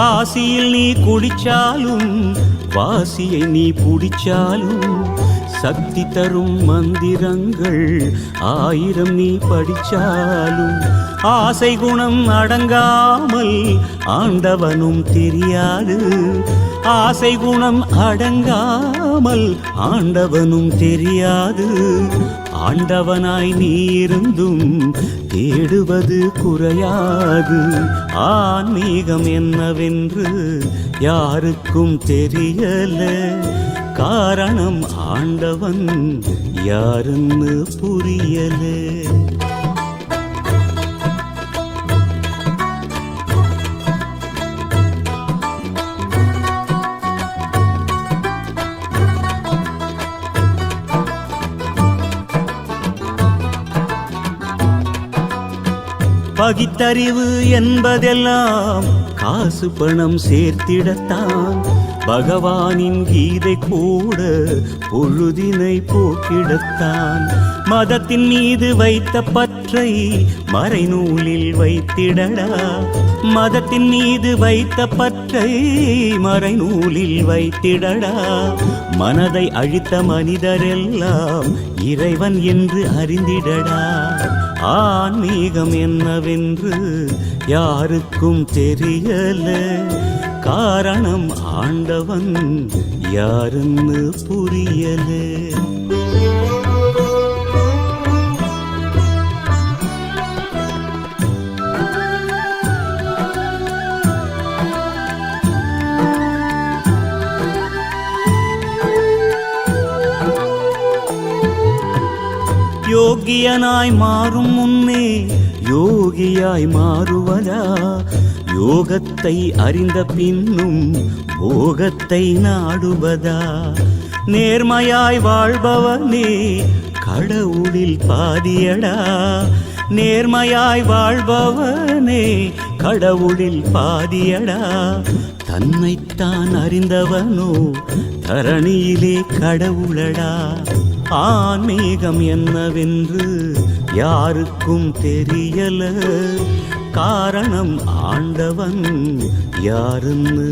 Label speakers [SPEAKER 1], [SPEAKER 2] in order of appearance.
[SPEAKER 1] காசியில் நீ குடிச்சாலும் வாசியை நீ புடிச்சாலும் சக்தி தரும் மந்திரங்கள் 1000 நீ படிச்சாலும் ஆசை குணம் அடங்காமல் ஆண்டவனும் தெரியாது. ஆசை குணம் அடங்காமல் ஆண்டவனும் தெரியாது. ஆண்டவனாய் நீ இருந்தும் தேடுவது குறையாது. ஆன்மீகம் என்னவென்று யாருக்கும் தெரியல. காரணம் ஆண்டவன் யாருன்னு புரியல. பகித்தறிவு என்பதெல்லாம் காசு பணம் சேர்த்திடத்தான். பகவானின் கீதை கூட பொழுதினை போக்கிடத்தான். மதத்தின் மீது வைத்த பற்றை மறைநூலில் வைத்திடடா. மதத்தின் மீது வைத்த பற்றை மறைநூலில் வைத்திடடா. மனதை அழித்த மனிதரெல்லாம் இறைவன் என்று அறிந்திடடா. ஆன்மீகம் என்னவென்று யாருக்கும் தெரியல. காரணம் ஆண்டவன் யாருன்னு புரியல. யோகியனாய் மாறும் முன்னே யோகியாய் மாறுவதா? யோகத்தை அறிந்த பின்னும் போகத்தை நாடுவதா? நேர்மையாய் வாழ்பவனே கடவுளில் பாதியடா. நேர்மையாய் வாழ்பவனே கடவுளில் பாதியடா. தன்னைத்தான் அறிந்தவனோ தரணியிலே கடவுளடா. ஆன்மீகம் என்னவென்று யாருக்கும் தெரியல. காரணம் ஆண்டவன் யாருன்னு